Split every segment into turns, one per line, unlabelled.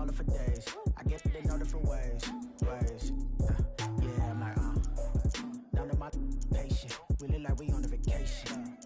call her for days. I get they know different ways. Yeah, I'm like, down to my patient. We look like we on a vacation.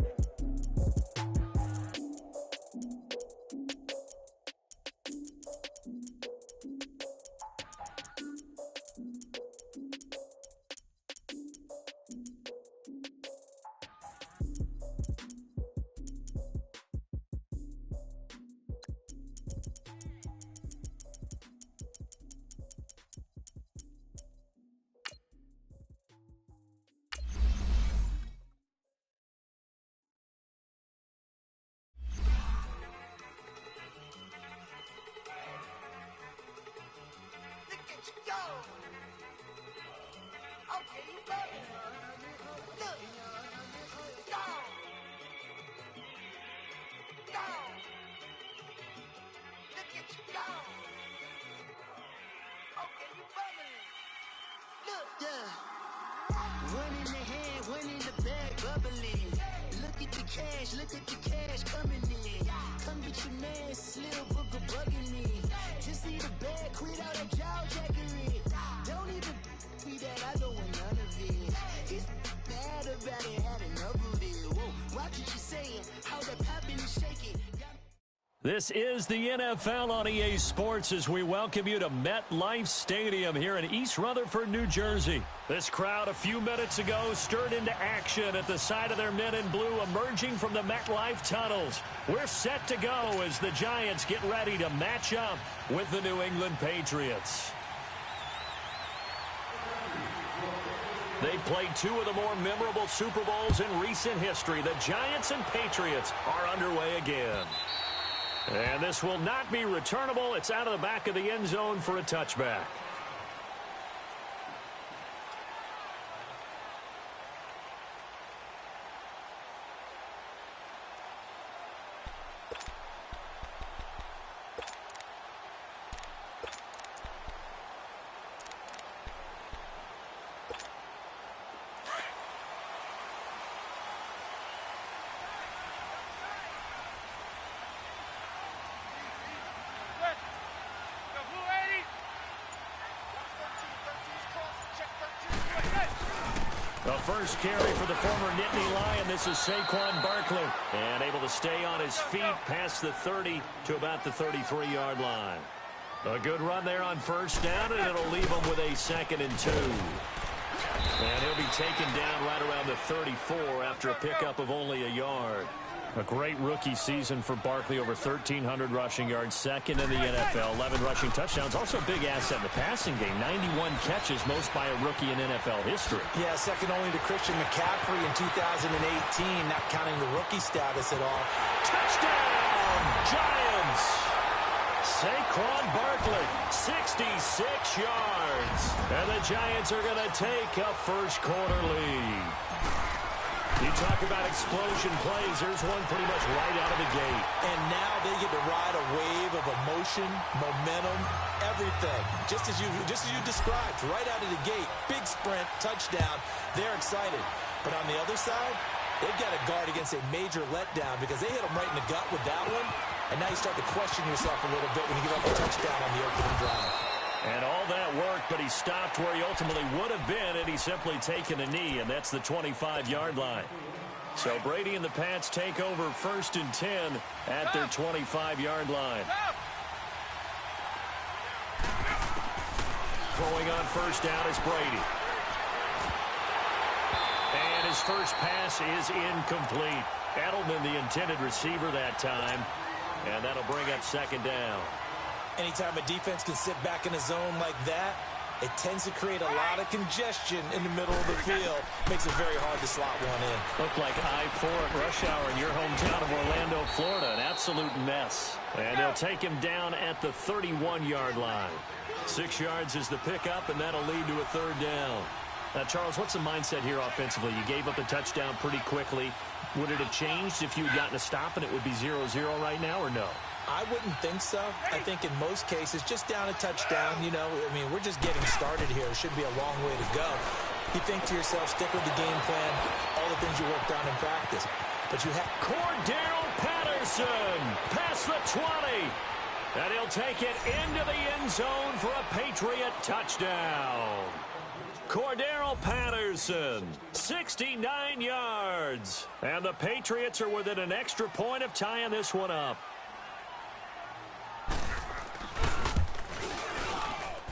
One in the hand, one in the bag, bubbling. Look at the cash coming in. Come get your man, Slim Booker bugging me. Just see the bag, quit out that jaw jackery. Don't even be that, I don't want none of it. He's mad about it, had enough of it. Whoa, watch what you saying, how that popping and shaking.
This is the NFL on EA Sports as we welcome you to MetLife Stadium here in East Rutherford, New Jersey. This crowd a few minutes ago stirred into action at the side of their men in blue emerging from the MetLife tunnels. We're set to go as the Giants get ready to match up with the New England Patriots. They played two of the more memorable Super Bowls in recent history. The Giants and Patriots are underway again. And this will not be returnable. It's out of the back of the end zone for a touchback. The first carry for the former Nittany Lion. This is Saquon Barkley. And able to stay on his feet past the 30 to about the 33-yard line. A good run there on first down, and it'll leave him with a 2nd and 2. And he'll be taken down right around the 34 after a pickup of only a yard. A great rookie season for Barkley, over 1,300 rushing yards, 2nd in the NFL, 11 rushing touchdowns. Also a big asset in the passing game, 91 catches, most by a rookie in NFL history.
Yeah, second only to Christian McCaffrey in 2018, not counting the rookie status at all.
Touchdown, Giants! Saquon Barkley, 66 yards. And the Giants are going to take a first-quarter lead. You talk about explosion plays. There's one pretty much right out of the gate.
And now they get to ride a wave of emotion, momentum, everything. Just as you described, right out of the gate. Big sprint, touchdown. They're excited. But on the other side, they've got to guard against a major letdown because they hit them right in the gut with that one. And now you start to question yourself a little bit when you give up a touchdown on the opening drive.
And all that worked, but he stopped where he ultimately would have been had he simply taken a knee, and that's the 25-yard line. So Brady and the Pats take over 1st and 10 at their 25-yard line. Throwing on first down is Brady. And his first pass is incomplete. Edelman, the intended receiver that time, and that'll bring up 2nd down.
Anytime a defense can sit back in a zone like that, it tends to create a lot of congestion in the middle of the field. Makes it very hard to slot one in.
Looked like I-4 at rush hour in your hometown of Orlando, Florida. An absolute mess. And they'll take him down at the 31-yard line. 6 yards is the pickup, and that'll lead to a 3rd down. Now, Charles, what's the mindset here offensively? You gave up a touchdown pretty quickly. Would it have changed if you had gotten a stop and it would be 0-0 right now, or no?
I wouldn't think so. I think in most cases, just down a touchdown, you know, I mean, we're just getting started here. It should be a long way to go. You think to yourself, stick with the game plan, all the things you worked on in practice. But you have
Cordero Patterson past the 20. And he'll take it into the end zone for a Patriot touchdown. Cordero Patterson, 69 yards. And the Patriots are within an extra point of tying this one up.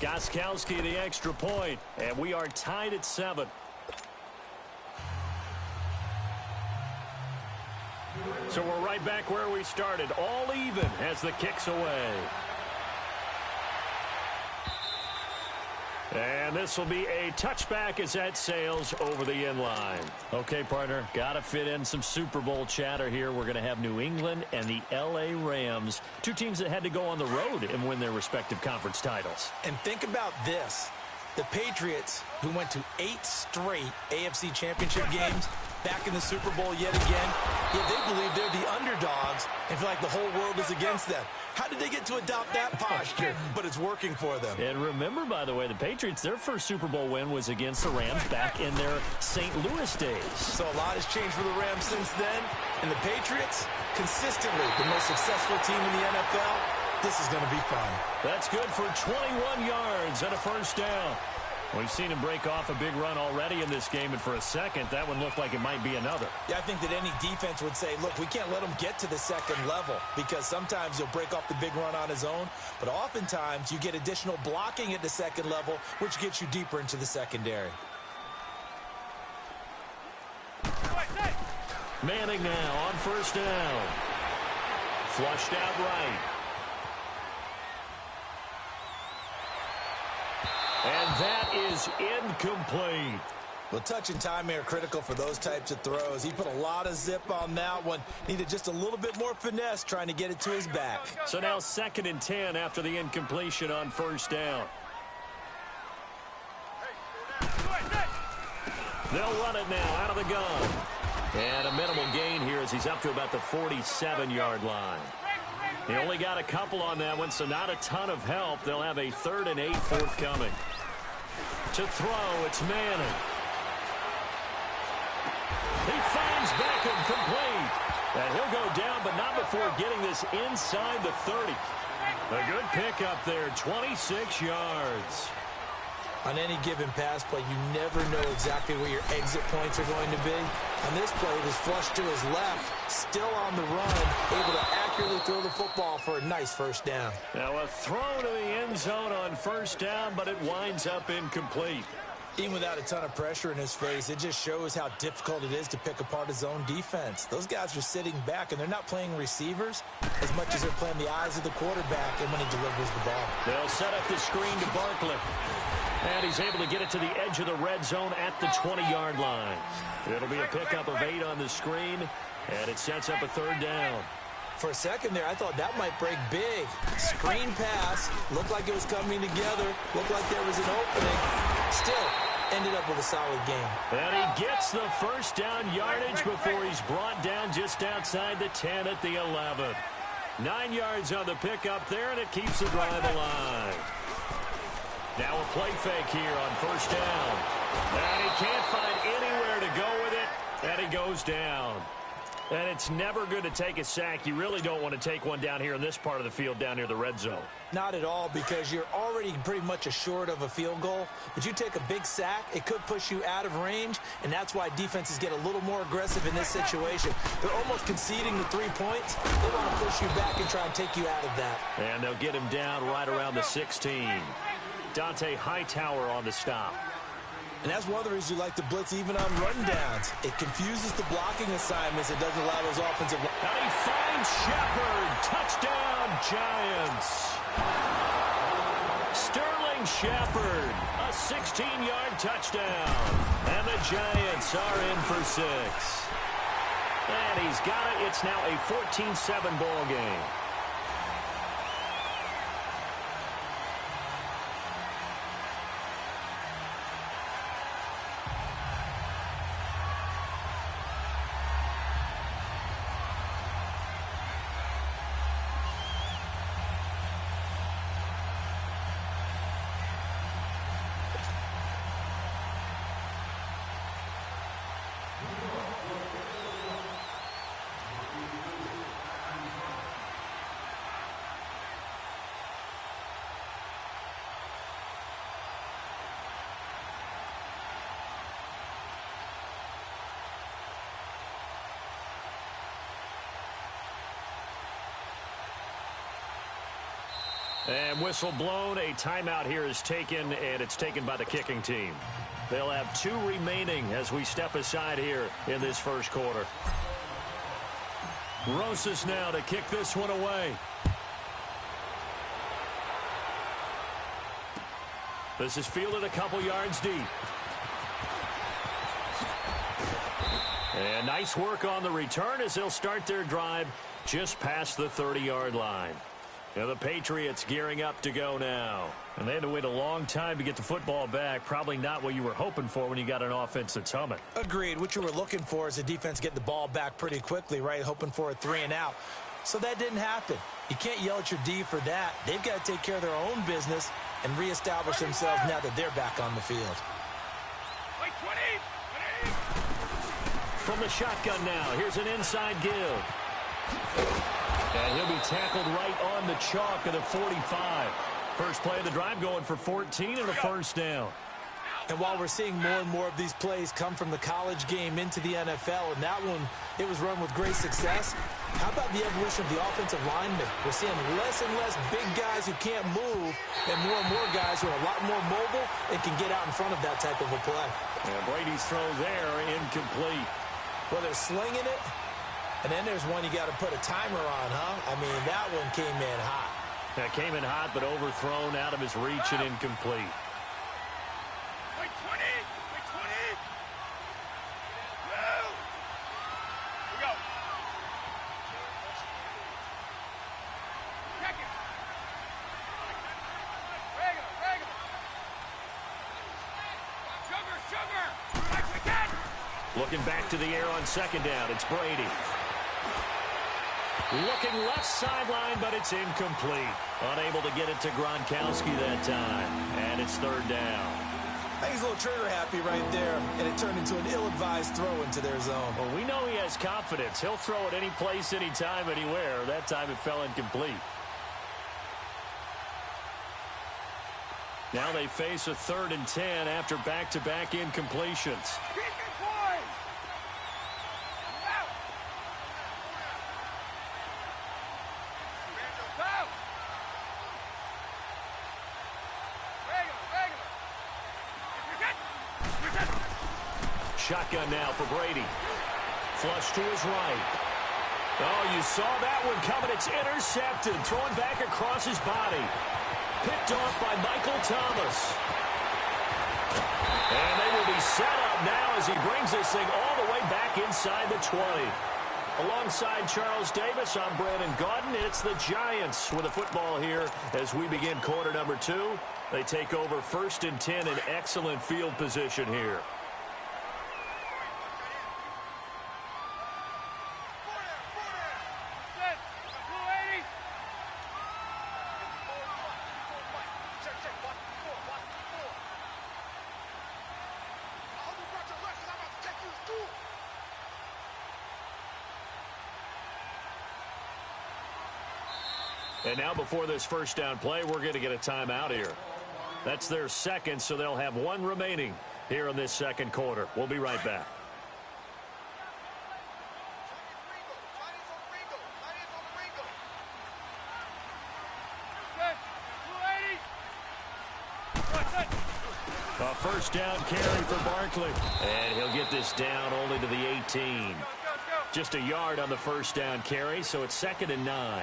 Gostkowski the extra point, and we are tied at 7. So we're right back where we started, all even as the kick's away. And this will be a touchback as that sails over the end line. Okay, partner, got to fit in some Super Bowl chatter here. We're going to have New England and the L.A. Rams, two teams that had to go on the road and win their respective conference titles.
And think about this. The Patriots, who went to 8 straight AFC championship games, back in the Super Bowl yet again, yet they believe they're the underdogs and feel like the whole world is against them. How did they get to adopt that posture? But it's working for them.
And remember, by the way, the Patriots, their first Super Bowl win was against the Rams back in their St. Louis days.
So a lot has changed for the Rams since then. And the Patriots, consistently the most successful team in the NFL. This is going to be fun.
That's good for 21 yards and a first down. We've seen him break off a big run already in this game, and for a second, that one looked like it might be another.
Yeah, I think that any defense would say, look, we can't let him get to the second level, because sometimes he'll break off the big run on his own, but oftentimes you get additional blocking at the second level, which gets you deeper into the secondary.
Manning now on first down. Flushed out right. And that is incomplete.
Well, touch and timing are critical for those types of throws. He put a lot of zip on that one. Needed just a little bit more finesse trying to get it to his back.
So now 2nd and 10 after the incompletion on first down. They'll run it now out of the gun. And a minimal gain here as he's up to about the 47-yard line. He only got a couple on that one, so not a ton of help. They'll have a 3rd and 8 forthcoming. To throw, it's Manning. He finds Beckham complete. And he'll go down, but not before getting this inside the 30. A good pickup there, 26 yards.
On any given pass play, you never know exactly where your exit points are going to be. On this play, it was flushed to his left, still on the run, able to accurately throw the football for a nice first down.
Now a throw to the end zone on first down, but it winds up incomplete.
Even without a ton of pressure in his face, it just shows how difficult it is to pick apart his own defense. Those guys are sitting back, and they're not playing receivers as much as they're playing the eyes of the quarterback and when he delivers the ball.
They'll set up the screen to Barkley. And he's able to get it to the edge of the red zone at the 20-yard line. It'll be a pickup of 8 on the screen, and it sets up a 3rd down.
For a second there, I thought that might break big. Screen pass, looked like it was coming together, looked like there was an opening. Still, ended up with a solid game.
And he gets the first down yardage before he's brought down just outside the 10 at the 11. 9 yards on the pickup there, and it keeps the drive alive. Now a play fake here on first down. And he can't find anywhere to go with it, and he goes down. And it's never good to take a sack. You really don't want to take one down here in this part of the field down near the red zone.
Not at all, because you're already pretty much assured of a field goal. But you take a big sack, it could push you out of range, and that's why defenses get a little more aggressive in this situation. They're almost conceding the 3 points. They want to push you back and try and take you out of that.
And they'll get him down right around the 16. Dante Hightower on the stop.
And that's one of the reasons you like to blitz even on rundowns. It confuses the blocking assignments. It doesn't allow those offensive...
And he finds Shepard. Touchdown, Giants. Sterling Shepard. A 16-yard touchdown. And the Giants are in for 6. And he's got it. It's now a 14-7 ball game. And whistle blown. A timeout here is taken, and it's taken by the kicking team. They'll have 2 remaining as we step aside here in this first quarter. Rosas now to kick this one away. This is fielded a couple yards deep. And nice work on the return as they'll start their drive just past the 30-yard line. Now the Patriots gearing up to go now. And they had to wait a long time to get the football back. Probably not what you were hoping for when you got an offense that's humming.
Agreed. What you were looking for is the defense getting the ball back pretty quickly, right? Hoping for a 3 and out. So that didn't happen. You can't yell at your D for that. They've got to take care of their own business and reestablish themselves now that they're back on the field.
From the shotgun now, here's an inside give. And he'll be tackled right on the chalk of the 45. First play of the drive going for 14 and a first down.
And while we're seeing more and more of these plays come from the college game into the NFL, and that one, it was run with great success, how about the evolution of the offensive linemen? We're seeing less and less big guys who can't move and more guys who are a lot more mobile and can get out in front of that type of a play.
And Brady's throw there, incomplete.
Well, they're slinging it, and then there's one you got to put a timer on, huh? I mean, that one came in hot.
That came in hot, but overthrown out of his reach and incomplete. Looking back to the air on second down. It's Brady. Looking left sideline, but it's incomplete. Unable to get it to Gronkowski that time. And it's third down.
I think he's a little trigger happy right there, and it turned into an ill-advised throw into their zone.
Well, we know he has confidence. He'll throw it any place, anytime, anywhere. That time it fell incomplete. Now they face a 3rd and 10 after back-to-back incompletions. Shotgun now for Brady. Flush to his right. Oh, you saw that one coming. It's intercepted. Throwing back across his body. Picked off by Michael Thomas. And they will be set up now as he brings this thing all the way back inside the 20. Alongside Charles Davis, I'm Brandon Gaudin. It's the Giants with the football here as we begin quarter number 2. They take over 1st and 10 in excellent field position here. And now before this first down play, we're going to get a timeout here. That's their second, so they'll have 1 remaining here in this second quarter. We'll be right back. A first down carry for Barkley. And he'll get this down only to the 18. Just a yard on the first down carry, so it's 2nd and 9.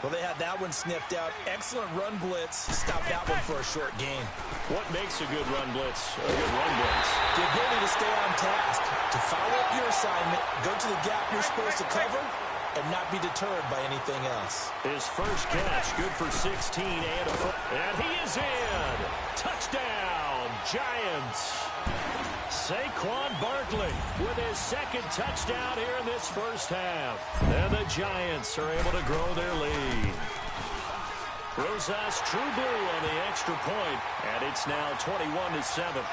Well, they had that one sniffed out. Excellent run blitz. Stop that one for a short gain.
What makes a good run blitz a good run blitz?
The ability to stay on task, to follow up your assignment, go to the gap you're supposed to cover, and not be deterred by anything else.
His first catch, good for 16 and a foot. And he is in. Touchdown, Giants. Saquon Barkley with his 2nd touchdown here in this first half. And the Giants are able to grow their lead. Rosas True Blue on the extra point, and it's now 21-7.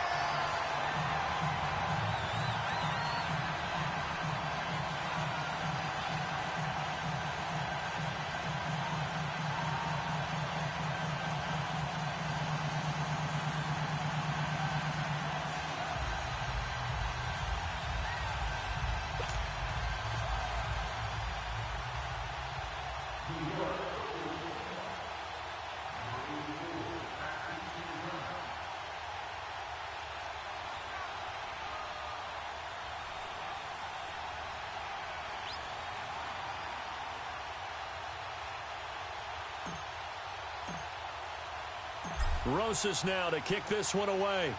Rosas now to kick this one away.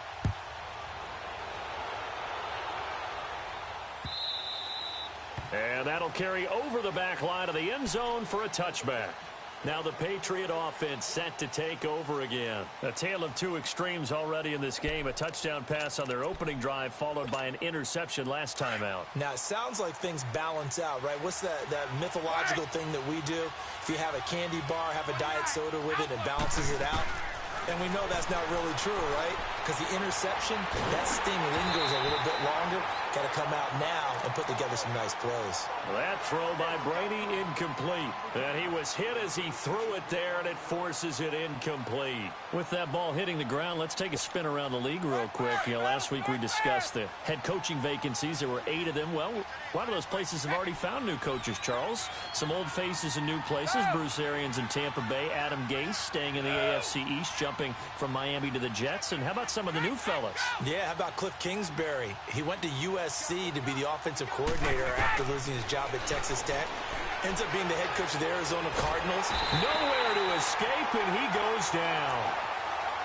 And that'll carry over the back line of the end zone for a touchback. Now the Patriot offense set to take over again. A tale of two extremes already in this game. A touchdown pass on their opening drive followed by an interception last time out.
Now it sounds like things balance out, right? What's that mythological thing that we do? If you have a candy bar, have a diet soda with it, it balances it out. And we know that's not really true, right? Because the interception, that sting lingers a little bit longer. Got to come out now and put together some nice plays.
That throw by Brady incomplete. And he was hit as he threw it there, and it forces it incomplete. With that ball hitting the ground, let's take a spin around the league real quick. Last week we discussed the head coaching vacancies. There were 8 of them. Well, a lot of those places have already found new coaches, Charles. Some old faces in new places. Bruce Arians in Tampa Bay. Adam Gase staying in the AFC East, jumping from Miami to the Jets. And how about some of the new fellas?
Yeah, how about Cliff Kingsbury? He went to USC to be the offensive coordinator after losing his job at Texas Tech. Ends up being the head coach of the Arizona Cardinals.
Nowhere to escape, and he goes down.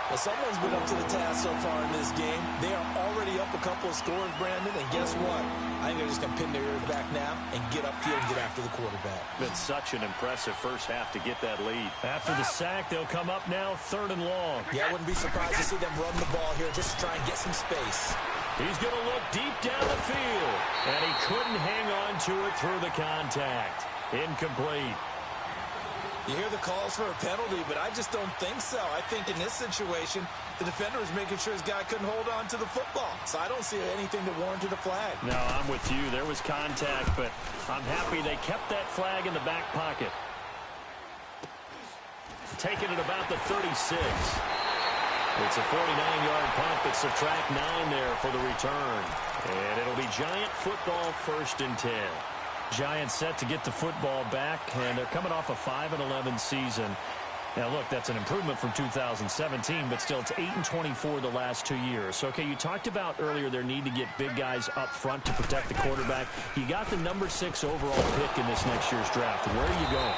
Well, someone's been up to the task so far in this game. They are already up a couple of scores, Brandon, and guess what? I think they're just going to pin their ears back now and get upfield and get after the quarterback.
Been such an impressive first half to get that lead. After the sack, they'll come up now 3rd and long.
Yeah, I wouldn't be surprised to see them run the ball here just to try and get some space.
He's going to look deep down the field, and he couldn't hang on to it through the contact. Incomplete.
You hear the calls for a penalty, but I just don't think so. I think in this situation, the defender was making sure his guy couldn't hold on to the football. So I don't see anything that warranted a flag.
No, I'm with you. There was contact, but I'm happy they kept that flag in the back pocket. Taking it about the 36. It's a 49-yard punt, but subtract 9 there for the return. And it'll be Giant football 1st and 10. Giants set to get the football back, and they're coming off a 5-11 season. Now, look, that's an improvement from 2017, but still it's 8-24 the last 2 years. So, okay, you talked about earlier their need to get big guys up front to protect the quarterback. You got the number 6 overall pick in this next year's draft. Where are you going?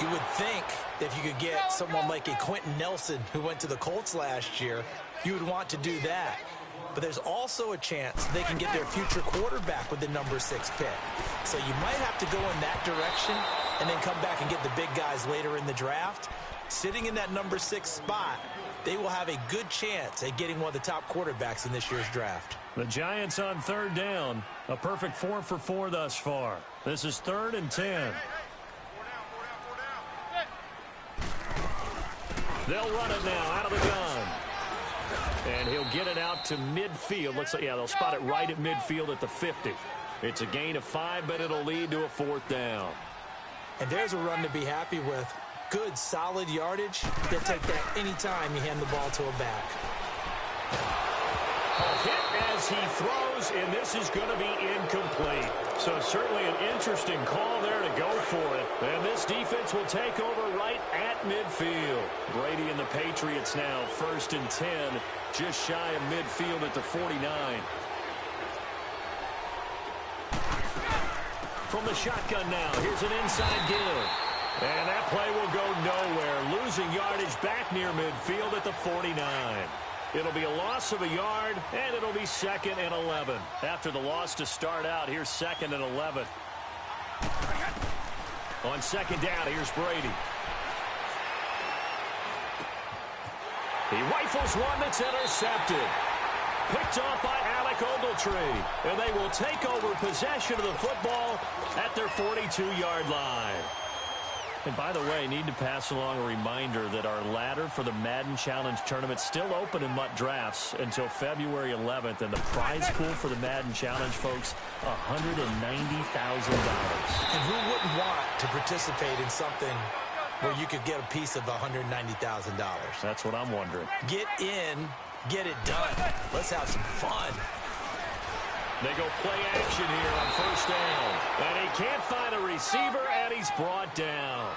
You would think that if you could get someone like a Quentin Nelson who went to the Colts last year, you would want to do that. But there's also a chance they can get their future quarterback with the number 6 pick. So you might have to go in that direction and then come back and get the big guys later in the draft. Sitting in that number 6 spot, they will have a good chance at getting one of the top quarterbacks in this year's draft.
The Giants on 3rd down. A perfect 4 for 4 thus far. This is 3rd and 10. They'll run it now out of the gun. And he'll get it out to midfield. Looks like, yeah, they'll spot it right at midfield at the 50. It's a gain of 5, but it'll lead to a 4th down.
And there's a run to be happy with. Good, solid yardage. They'll take that anytime you hand the ball to a back.
A hit as he throws, and this is going to be incomplete. So certainly an interesting call there to go for it. And this defense will take over right at midfield. Brady and the Patriots now 1st and 10, just shy of midfield at the 49. From the shotgun now, here's an inside give. And that play will go nowhere. Losing yardage back near midfield at the 49. It'll be a loss of a yard, and it'll be 2nd and 11. After the loss to start out, here's 2nd and 11. On 2nd down, here's Brady. He rifles one that's intercepted. Picked off by Alec Ogletree. And they will take over possession of the football at their 42-yard line. And by the way, need to pass along a reminder that our ladder for the Madden Challenge tournament is still open in MUT drafts until February 11th. And the prize pool for the Madden Challenge, folks, $190,000.
And who wouldn't want to participate in something where you could get a piece of $190,000?
That's what I'm wondering.
Get in, get it done. Let's have some fun.
They go play action here on 1st down. And he can't find a receiver, and he's brought down.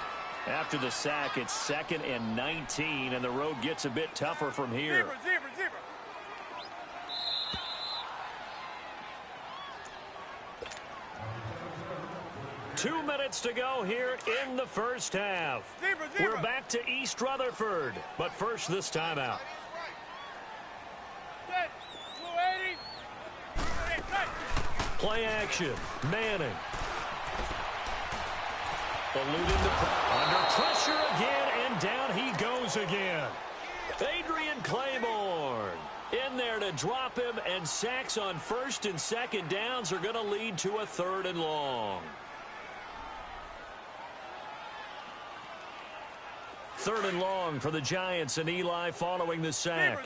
After the sack, it's 2nd and 19, and the road gets a bit tougher from here.
Zebra.
2 minutes minutes to go here in the first half. We're back to East Rutherford, but first this timeout. Play action. Manning. Under pressure again, and down he goes again. Adrian Claiborne in there to drop him, and sacks on first and second downs are going to lead to a 3rd and long. 3rd and long for the Giants, and Eli following the sack.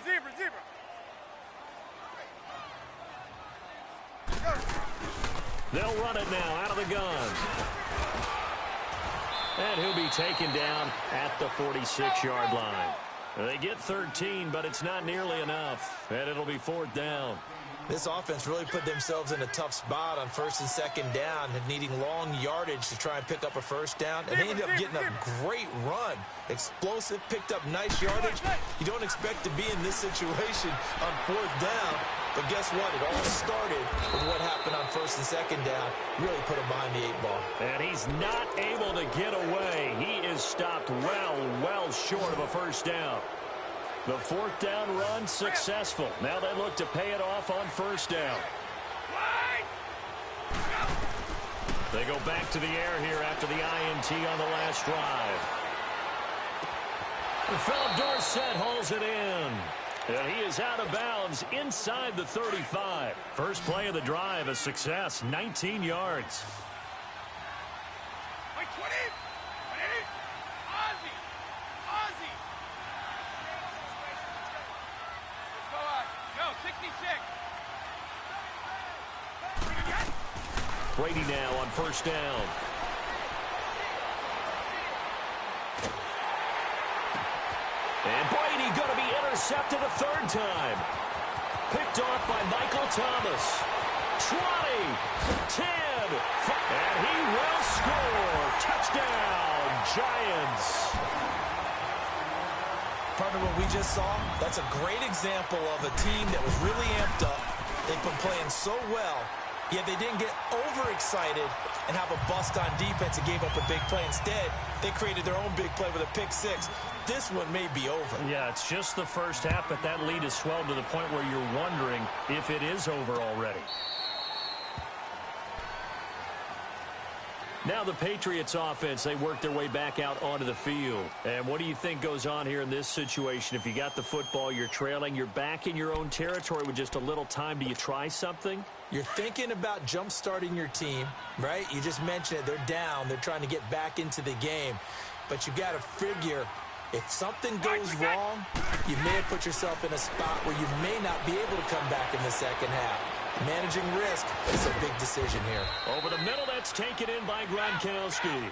They'll run it now out of the gun. And he'll be taken down at the 46-yard line. They get 13, but it's not nearly enough, and it'll be 4th down.
This offense really put themselves in a tough spot on 1st and 2nd down, needing long yardage to try and pick up a 1st down, and they ended up getting a great run. Explosive, picked up nice yardage. You don't expect to be in this situation on 4th down, but guess what? It all started with what happened on 1st and 2nd down. Really put him behind the 8 ball.
And he's not able to get away. He is stopped well short of a 1st down. The 4th down run successful. Now they look to pay it off on 1st down. They go back to the air here after the INT on the last drive. Philip Dorsett holds it in. And he is out of bounds inside the 35. First play of the drive, a success, 19 yards. Brady now on 1st down. And Brady going to be intercepted a 3rd time. Picked off by Michael Thomas. 20, 10, and he will score. Touchdown, Giants.
Partner, what we just saw, that's a great example of a team that was really amped up. They've been playing so well, yet they didn't get overexcited and have a bust on defense and gave up a big play. Instead, they created their own big play with a pick 6. This one may be over.
Yeah, it's just the first half, but that lead has swelled to the point where you're wondering if it is over already. Now the Patriots offense, they work their way back out onto the field. And what do you think goes on here in this situation? If you got the football, you're trailing, you're back in your own territory with just a little time. Do you try something?
You're thinking about jump-starting your team, right? You just mentioned it. They're down. They're trying to get back into the game. But you got to figure, if something goes wrong, you may have put yourself in a spot where you may not be able to come back in the second half. Managing risk is a big decision here.
Over the middle, that's taken in by Gronkowski.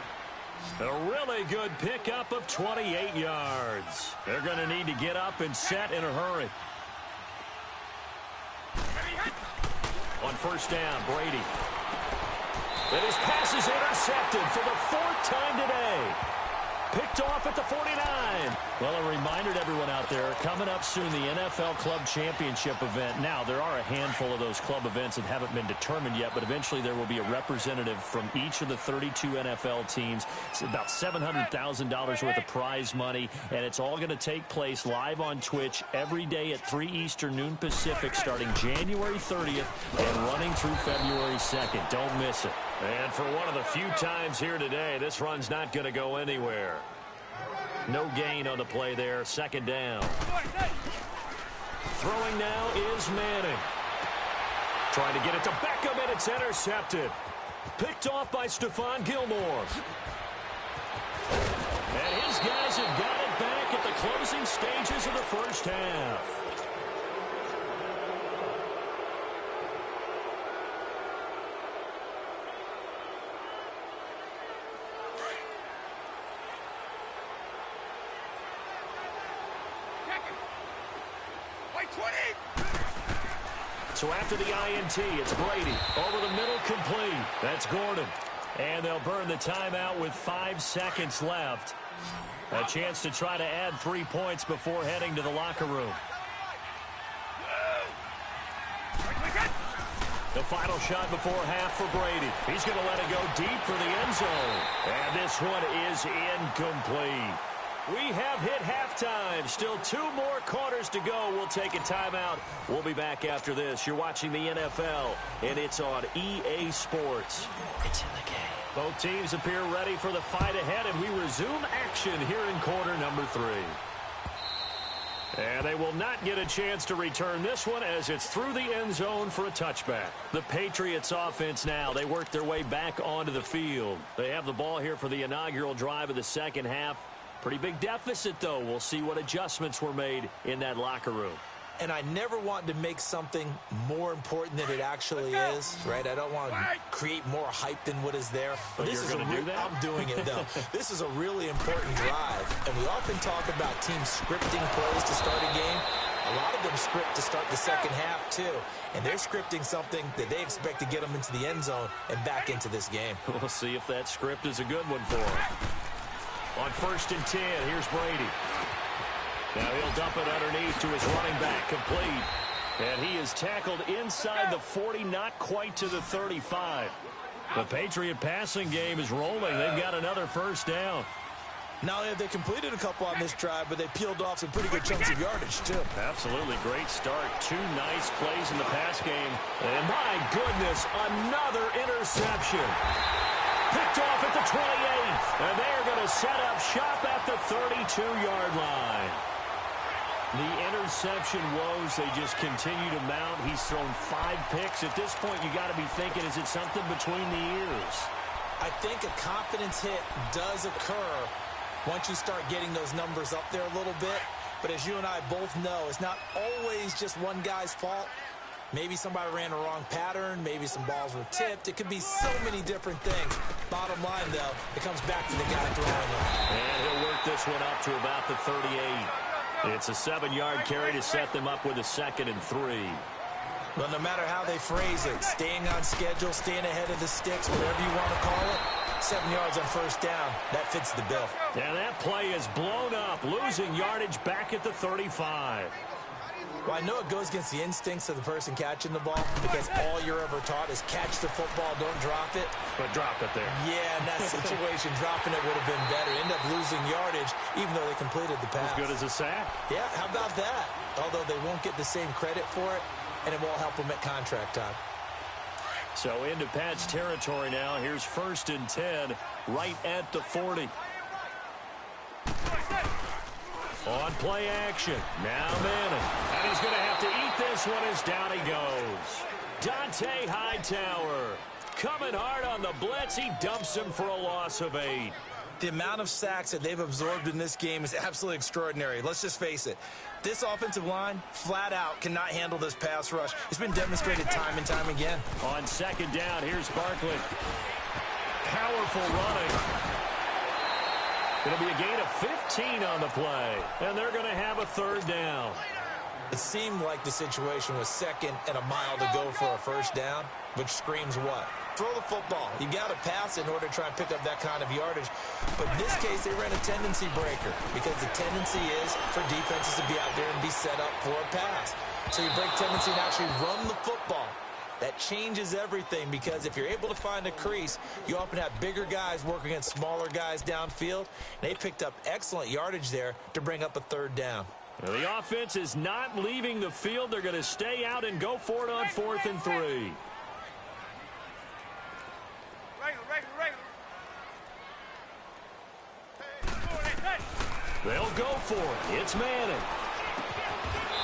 A really good pickup of 28 yards. They're going to need to get up and set in a hurry. On 1st down, Brady. And his pass is intercepted for the 4th time today. Picked off at the 49. Well, a reminder to everyone out there, coming up soon, the NFL Club Championship event. Now, there are a handful of those club events that haven't been determined yet, but eventually there will be a representative from each of the 32 NFL teams. It's about $700,000 worth of prize money, and it's all going to take place live on Twitch every day at 3 Eastern, noon Pacific, starting January 30th and running through February 2nd. Don't miss it. And for one of the few times here today, this run's not going to go anywhere. No gain on the play there. 2nd down. Throwing now is Manning. Trying to get it to Beckham, and it's intercepted. Picked off by Stephon Gilmore. And his guys have got it back at the closing stages of the first half. So after the INT, it's Brady. Over the middle, complete. That's Gordon. And they'll burn the timeout with 5 seconds left. A chance to try to add 3 points before heading to the locker room. The final shot before half for Brady. He's going to let it go deep for the end zone. And this one is incomplete. We have hit halftime. Still 2 more quarters to go. We'll take a timeout. We'll be back after this. You're watching the NFL, and it's on EA Sports. It's in the game. Both teams appear ready for the fight ahead, and we resume action here in quarter number 3. And they will not get a chance to return this one as it's through the end zone for a touchback. The Patriots offense now, they work their way back onto the field. They have the ball here for the inaugural drive of the second half. Pretty big deficit, though. We'll see what adjustments were made in that locker room.
And I never want to make something more important than it actually is, right? I don't want to create more hype than what is there.
But
this
you're
is
going to do that?
I'm doing it, though. This is a really important drive. And we often talk about teams scripting plays to start a game. A lot of them script to start the second half, too. And they're scripting something that they expect to get them into the end zone and back into this game.
We'll see if that script is a good one for them. On 1st and 10, here's Brady. Now he'll dump it underneath to his running back, complete. And he is tackled inside the 40, not quite to the 35. The Patriot passing game is rolling. They've got another first down.
Not only have they completed a couple on this drive, but they peeled off some pretty good chunks of yardage, too.
Absolutely great start. 2 nice plays in the pass game. And my goodness, another interception. Picked off at the 28. And they're going to set up shop at the 32-yard line. The interception woes, they just continue to mount. He's thrown 5 picks. At this point, you got to be thinking, is it something between the ears?
I think a confidence hit does occur once you start getting those numbers up there a little bit. But as you and I both know, it's not always just one guy's fault. Maybe somebody ran a wrong pattern. Maybe some balls were tipped. It could be so many different things. Bottom line, though, it comes back to the guy throwing it.
And he'll work this one up to about the 38. It's a 7-yard carry to set them up with a 2nd and 3.
Well, no matter how they phrase it, staying on schedule, staying ahead of the sticks, whatever you want to call it, 7 yards on first down, that fits the bill.
And that play is blown up, losing yardage back at the 35.
Well, I know it goes against the instincts of the person catching the ball because all you're ever taught is catch the football, don't drop it.
But drop it there.
Yeah, in that situation, dropping it would have been better. End up losing yardage, even though they completed the pass.
As good as a sack.
Yeah, how about that? Although they won't get the same credit for it, and it won't help them at contract time.
So into Pat's territory now. Here's 1st and 10, right at the 40. On play action. Now Madden. And he's going to have to eat this one as down he goes. Dante Hightower coming hard on the blitz. He dumps him for a loss of 8.
The amount of sacks that they've absorbed in this game is absolutely extraordinary. Let's just face it. This offensive line, flat out, cannot handle this pass rush. It's been demonstrated time and time again.
On 2nd down, here's Barkley. Powerful running. Going to be a gain of 15 on the play. And they're going to have a 3rd down.
It seemed like the situation was 2nd and a mile to go for a first down, which screams what? Throw the football. You got to pass in order to try and pick up that kind of yardage. But in this case, they ran a tendency breaker because the tendency is for defenses to be out there and be set up for a pass. So you break tendency and actually run the football. That changes everything because if you're able to find a crease, you often have bigger guys working against smaller guys downfield. They picked up excellent yardage there to bring up a 3rd down.
Well, the offense is not leaving the field. They're going to stay out and go for it on 4th and 3. They'll go for it. It's Manning.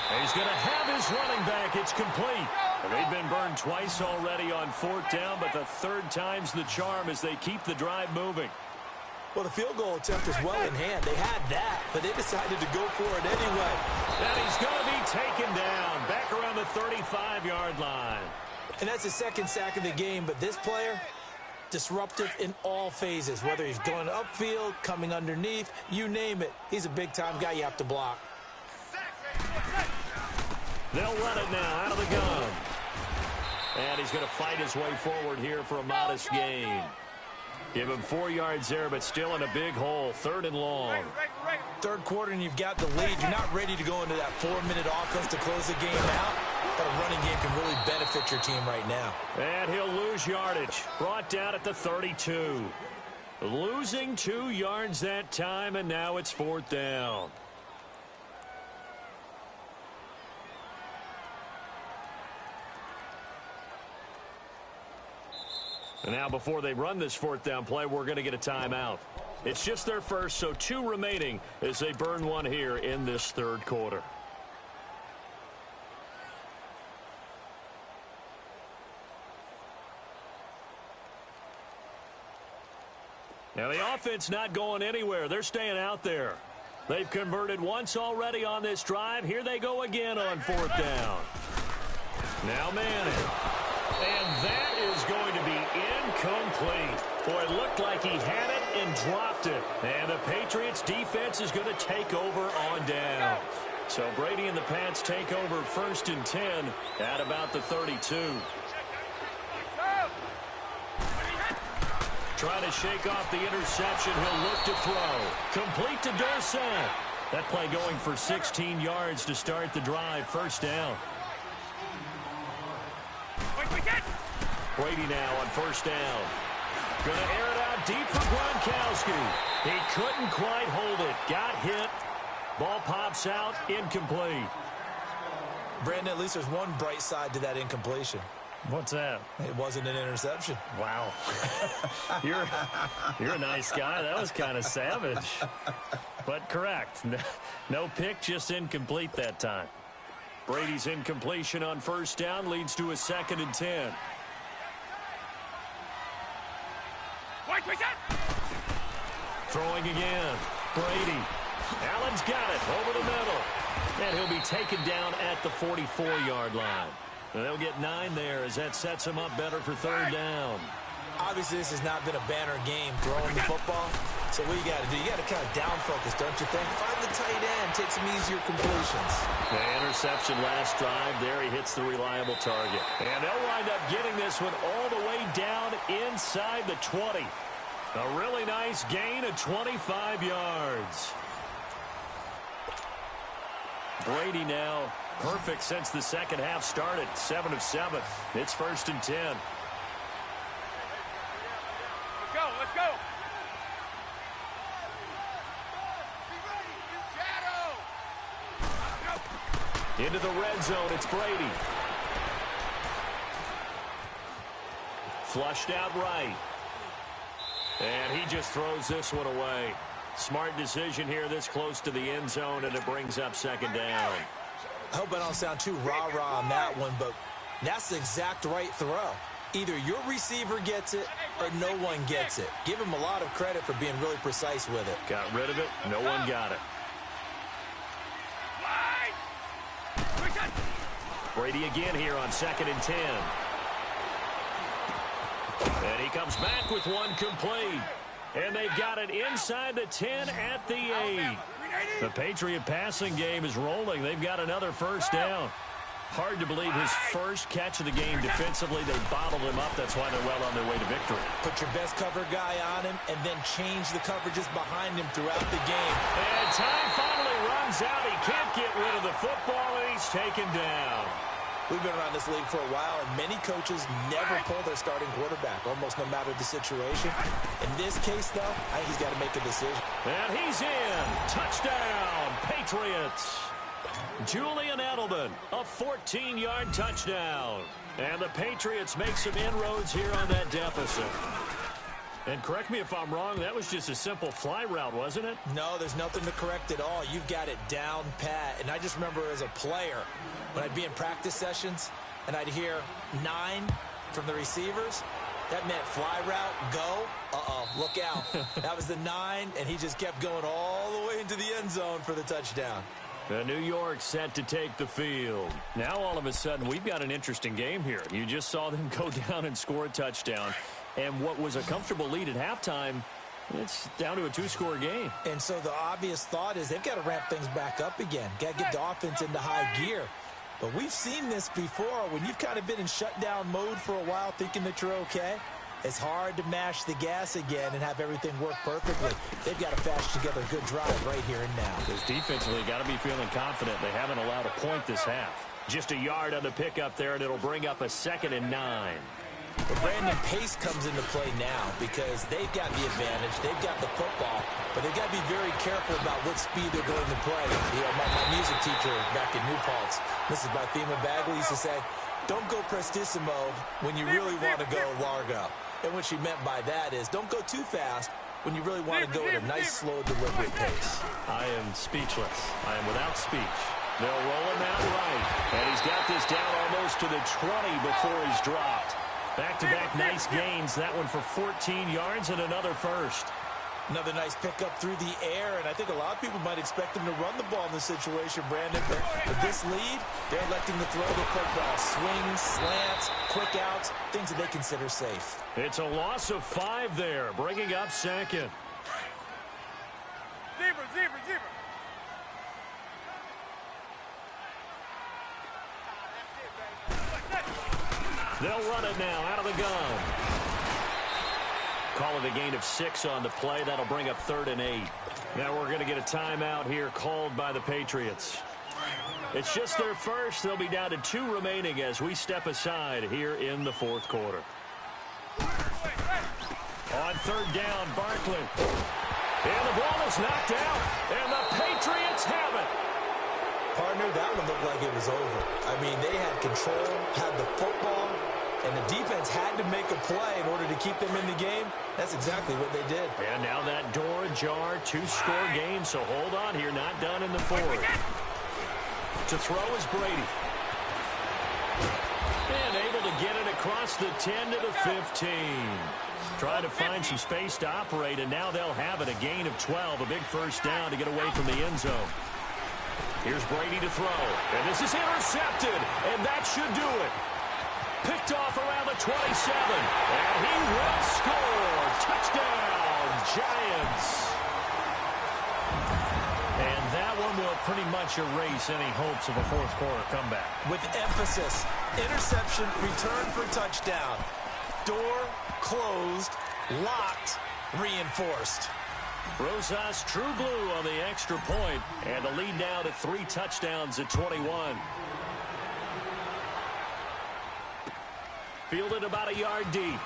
And he's going to have his running back. It's complete. And they've been burned twice already on 4th down, but the 3rd time's the charm as they keep the drive moving.
Well, the field goal attempt is well in hand. They had that, but they decided to go for it anyway.
And he's going to be taken down back around the 35-yard line.
And that's the 2nd sack of the game, but this player, disruptive in all phases, whether he's going upfield, coming underneath, you name it. He's a big-time guy you have to block.
They'll run it now out of the gun. And he's going to fight his way forward here for a modest gain. Give him 4 yards there, but still in a big hole. 3rd and long.
3rd quarter and you've got the lead. You're not ready to go into that 4-minute offense to close the game out. But a running game can really benefit your team right now.
And he'll lose yardage. Brought down at the 32. Losing 2 yards that time, and now it's 4th down. And now before they run this 4th down play, we're going to get a timeout. It's just their first, so 2 remaining as they burn one here in this 3rd quarter. Now the offense not going anywhere. They're staying out there. They've converted once already on this drive. Here they go again on 4th down. Now Madden. And that is going to be incomplete. Boy, it looked like he had it and dropped it. And the Patriots defense is going to take over on down. So Brady and the Pats take over 1st and 10 at about the 32. Trying to shake off the interception. He'll look to throw. Complete to Dorsett. That play going for 16 yards to start the drive. 1st down. Brady now on 1st down. Going to air it out deep for Gronkowski. He couldn't quite hold it. Got hit. Ball pops out. Incomplete.
Brandon, at least there's one bright side to that incompletion.
What's that?
It wasn't an interception.
Wow. You're a nice guy. That was kind of savage. But correct. No pick, just incomplete that time. Brady's incompletion on 1st down leads to a 2nd and 10. Throwing again. Brady. Allen's got it over the middle. And he'll be taken down at the 44-yard line. They'll get 9 there as that sets him up better for 3rd down.
Obviously, this has not been a banner game throwing the football. So what you got to do, you got to kind of down focus, don't you think? Find the tight end, take some easier completions.
The interception last drive there. He hits the reliable target. And they'll wind up getting this one all the way down inside the 20. A really nice gain of 25 yards. Brady now perfect since the 2nd half started. 7 of 7. It's 1st and 10.
Let's go.
Into the red zone, it's Brady. Flushed out right. And he just throws this one away. Smart decision here this close to the end zone, and it brings up 2nd down.
I hope I don't sound too rah-rah on that one, but that's the exact right throw. Either your receiver gets it or no one gets it. Give him a lot of credit for being really precise with it.
Got rid of it. No one got it. Brady again here on 2nd and 10. And he comes back with one complete. And they've got it inside the 10 at the 8. The Patriot passing game is rolling. They've got another 1st down. Hard to believe his first catch of the game defensively. They bottled him up. That's why they're well on their way to victory.
Put your best cover guy on him and then change the coverages behind him throughout the game.
And time finally runs out. He can't get rid of the football, and he's taken down.
We've been around this league for a while, and many coaches never pull their starting quarterback, almost no matter the situation. In this case, though, I think he's got to make a decision.
And he's in. Touchdown, Patriots. Julian Edelman, a 14-yard touchdown. And the Patriots make some inroads here on that deficit. And correct me if I'm wrong, that was just a simple fly route, wasn't it?
No, there's nothing to correct at all. You've got it down pat. And I just remember as a player, when I'd be in practice sessions and I'd hear 9 from the receivers, that meant fly route, go, look out. That was the 9, and he just kept going all the way into the end zone for the touchdown.
New York set to take the field. Now all of a sudden we've got an interesting game here. You just saw them go down and score a touchdown. And what was a comfortable lead at halftime, it's down to a 2-score game.
And so the obvious thought is they've got to ramp things back up again. Got to get the offense into high gear. But we've seen this before when you've kind of been in shutdown mode for a while thinking that you're okay. It's hard to mash the gas again and have everything work perfectly. They've got to fashion together a good drive right here and now.
Because defensively, got to be feeling confident. They haven't allowed a point this half. Just a yard on the pickup there, and it'll bring up a 2nd and 9.
But Brandon, pace comes into play now because they've got the advantage. They've got the football, but they've got to be very careful about what speed they're going to play. You know, my music teacher back in New Paltz, Mrs. Barthema Bagley, used to say, don't go prestissimo when you really want to go largo. And what she meant by that is don't go too fast when you really want to go at a nice, slow, deliberate pace.
I am speechless. I am without speech. They'll roll him out right. And he's got this down almost to the 20 before he's dropped. Back-to-back nice gains. That one for 14 yards and another first.
Another nice pickup through the air, and I think a lot of people might expect him to run the ball in this situation, Brandon. But with this lead, they're electing to throw the football. Swings, slants, quick outs, things that they consider safe.
It's a loss of 5 there, bringing up 2nd.
Zebra.
They'll run it now out of the gun. Call it a gain of 6 on the play. That'll bring up 3rd and 8. Now we're going to get a timeout here called by the Patriots. It's just their first. They'll be down to 2 remaining as we step aside here in the 4th quarter. On 3rd down, Barkley. And the ball is knocked out. And the Patriots have it.
Partner, that one looked like it was over. I mean, they had control, had the football, and the defense had to make a play in order to keep them in the game. That's exactly what they did.
And now that door ajar, 2-score game, so hold on here, not done in the 4th. To throw is Brady. And able to get it across the 10 to the 15. Trying to find some space to operate, and now they'll have it, a gain of 12, a big first down to get away from the end zone. Here's Brady to throw, and this is intercepted, and that should do it. Picked off around the 27, and he will score. Touchdown, Giants. And that one will pretty much erase any hopes of a 4th quarter comeback.
With emphasis, interception, return for touchdown. Door closed, locked, reinforced.
Rosas true blue on the extra point, and the lead now to 3 touchdowns at 21. Fielded about a yard deep.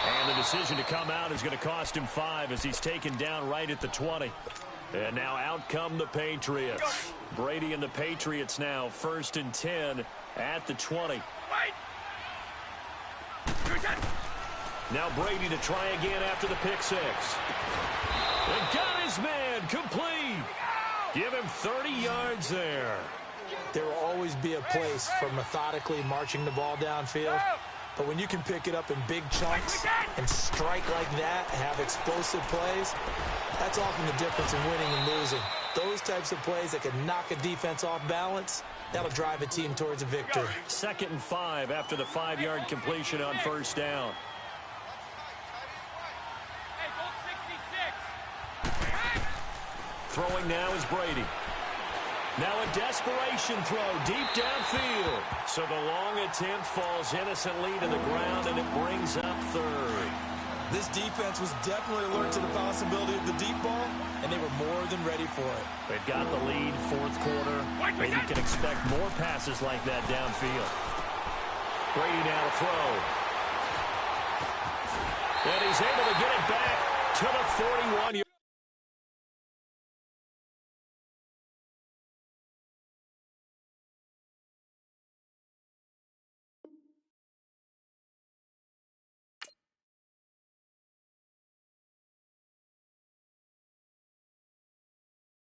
And the decision to come out is going to cost him 5 as he's taken down right at the 20. And now out come the Patriots. Brady and the Patriots now 1st and 10 at the 20. Now Brady to try again after the pick 6. And got his man complete. Give him 30 yards there.
There will always be a place for methodically marching the ball downfield. But when you can pick it up in big chunks and strike like that, have explosive plays, that's often the difference in winning and losing. Those types of plays that can knock a defense off balance, that'll drive a team towards a victory.
2nd and 5 after the 5-yard completion on 1st down. Throwing now is Brady. Now a desperation throw deep downfield. So the long attempt falls innocently to the ground, and it brings up 3rd.
This defense was definitely alert to the possibility of the deep ball, and they were more than ready for it.
They've got the lead, 4th quarter. Maybe you can expect more passes like that downfield. Brady now to throw. And he's able to get it back to the 41-yard